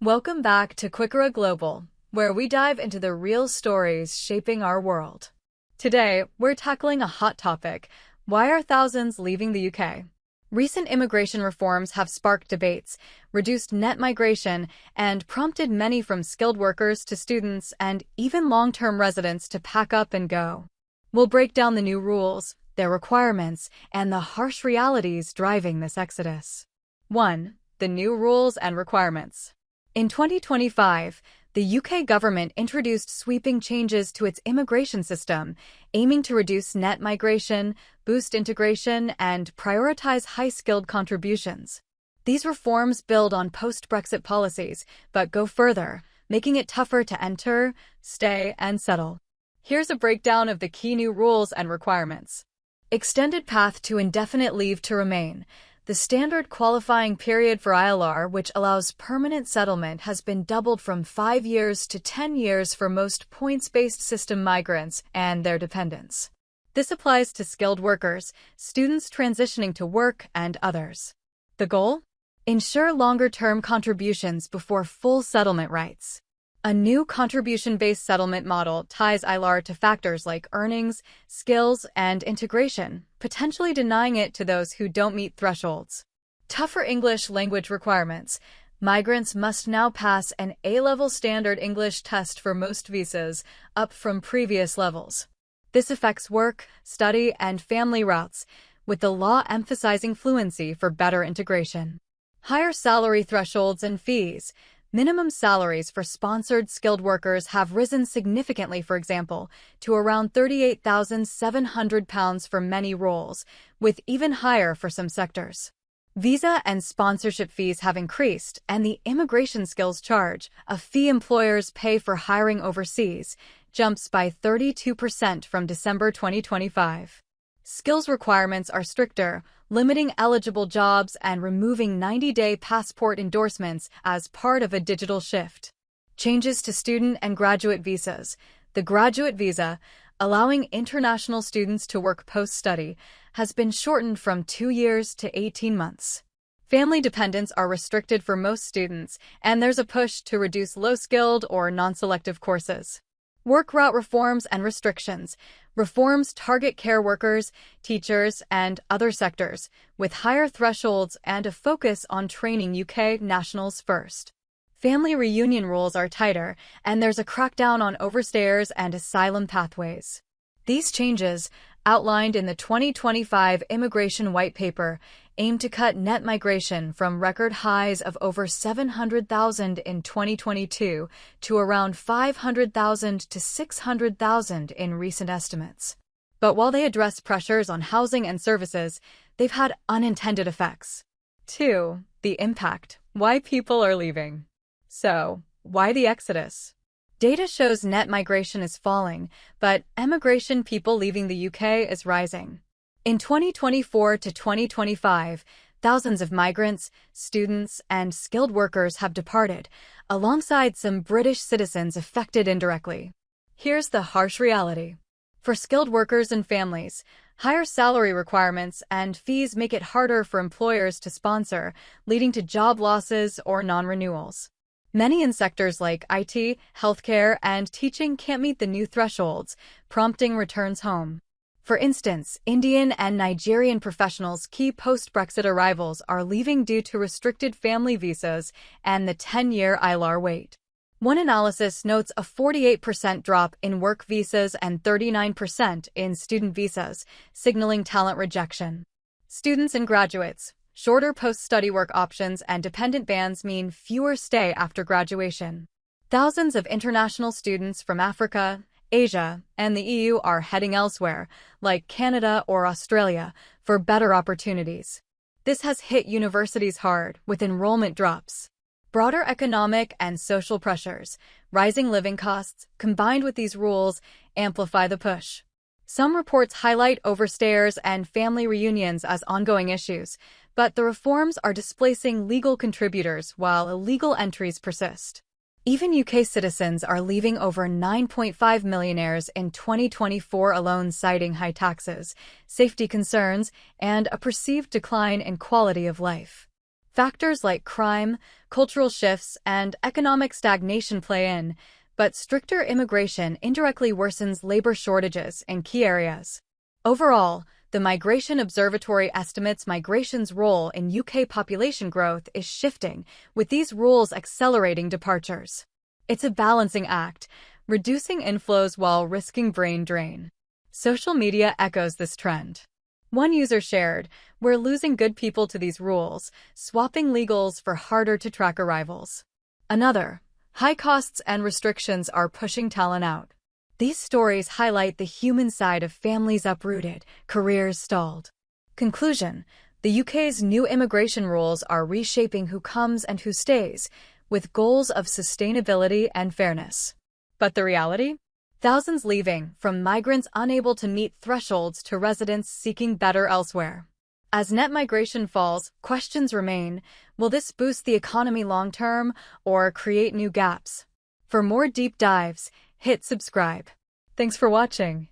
Welcome back to QUICKORA Global, where we dive into the real stories shaping our world. Today, we're tackling a hot topic: why are thousands leaving the UK? Recent immigration reforms have sparked debates, reduced net migration, and prompted many from skilled workers to students and even long-term residents to pack up and go. We'll break down the new rules, their requirements, and the harsh realities driving this exodus. 1. The new rules and requirements. In 2025, the UK government introduced sweeping changes to its immigration system, aiming to reduce net migration, boost integration, and prioritize high-skilled contributions. These reforms build on post-Brexit policies, but go further, making it tougher to enter, stay, and settle. Here's a breakdown of the key new rules and requirements. Extended path to indefinite leave to remain. The standard qualifying period for ILR, which allows permanent settlement, has been doubled from 5 years to 10 years for most points-based system migrants and their dependents. This applies to skilled workers, students transitioning to work, and others. The goal? Ensure longer-term contributions before full settlement rights. A new contribution-based settlement model ties ILR to factors like earnings, skills, and integration, potentially denying it to those who don't meet thresholds. Tougher English language requirements. Migrants must now pass an A-level standard English test for most visas, up from previous levels. This affects work, study, and family routes, with the law emphasizing fluency for better integration. Higher salary thresholds and fees. Minimum salaries for sponsored skilled workers have risen significantly, for example, to around £38,700 for many roles, with even higher for some sectors. Visa and sponsorship fees have increased, and the immigration skills charge, a fee employers pay for hiring overseas, jumps by 32% from December 2025. Skills requirements are stricter, limiting eligible jobs and removing 90-day passport endorsements as part of a digital shift. Changes to student and graduate visas. The graduate visa, allowing international students to work post-study, has been shortened from 2 years to 18 months. Family dependents are restricted for most students, and there's a push to reduce low-skilled or non-selective courses. Work route reforms and restrictions. Reforms target care workers, teachers, and other sectors, with higher thresholds and a focus on training UK nationals first. Family reunion rules are tighter, and there's a crackdown on overstayers and asylum pathways. These changes, outlined in the 2025 Immigration White Paper, aim to cut net migration from record highs of over 700,000 in 2022 to around 500,000 to 600,000 in recent estimates. But while they address pressures on housing and services, they've had unintended effects. 2. The impact. Why people are leaving. So, why the exodus? Data shows net migration is falling, but emigration, people leaving the UK, is rising. In 2024 to 2025, thousands of migrants, students, and skilled workers have departed, alongside some British citizens affected indirectly. Here's the harsh reality. For skilled workers and families, higher salary requirements and fees make it harder for employers to sponsor, leading to job losses or non-renewals. Many in sectors like IT, healthcare, and teaching can't meet the new thresholds, prompting returns home. For instance, Indian and Nigerian professionals, key post-Brexit arrivals, are leaving due to restricted family visas and the 10-year ILR wait. One analysis notes a 48% drop in work visas and 39% in student visas, signaling talent rejection. Students and graduates. Shorter post-study work options and dependent bans mean fewer stay after graduation. Thousands of international students from Africa, Asia, and the EU are heading elsewhere, like Canada or Australia, for better opportunities. This has hit universities hard, with enrollment drops. Broader economic and social pressures, rising living costs, combined with these rules, amplify the push. Some reports highlight overstayers and family reunions as ongoing issues, but the reforms are displacing legal contributors while illegal entries persist. Even UK citizens are leaving, over 9.5 millionaires in 2024 alone, citing high taxes, safety concerns, and a perceived decline in quality of life. Factors like crime, cultural shifts, and economic stagnation play in, but stricter immigration indirectly worsens labor shortages in key areas. Overall, the Migration Observatory estimates migration's role in UK population growth is shifting, with these rules accelerating departures. It's a balancing act, reducing inflows while risking brain drain. Social media echoes this trend. One user shared, "We're losing good people to these rules, swapping legals for harder-to-track arrivals." Another, "High costs and restrictions are pushing talent out." These stories highlight the human side of families uprooted, careers stalled. Conclusion: the UK's new immigration rules are reshaping who comes and who stays, with goals of sustainability and fairness. But the reality? Thousands leaving, from migrants unable to meet thresholds to residents seeking better elsewhere. As net migration falls, questions remain. Will this boost the economy long-term or create new gaps? For more deep dives, hit subscribe. Thanks for watching.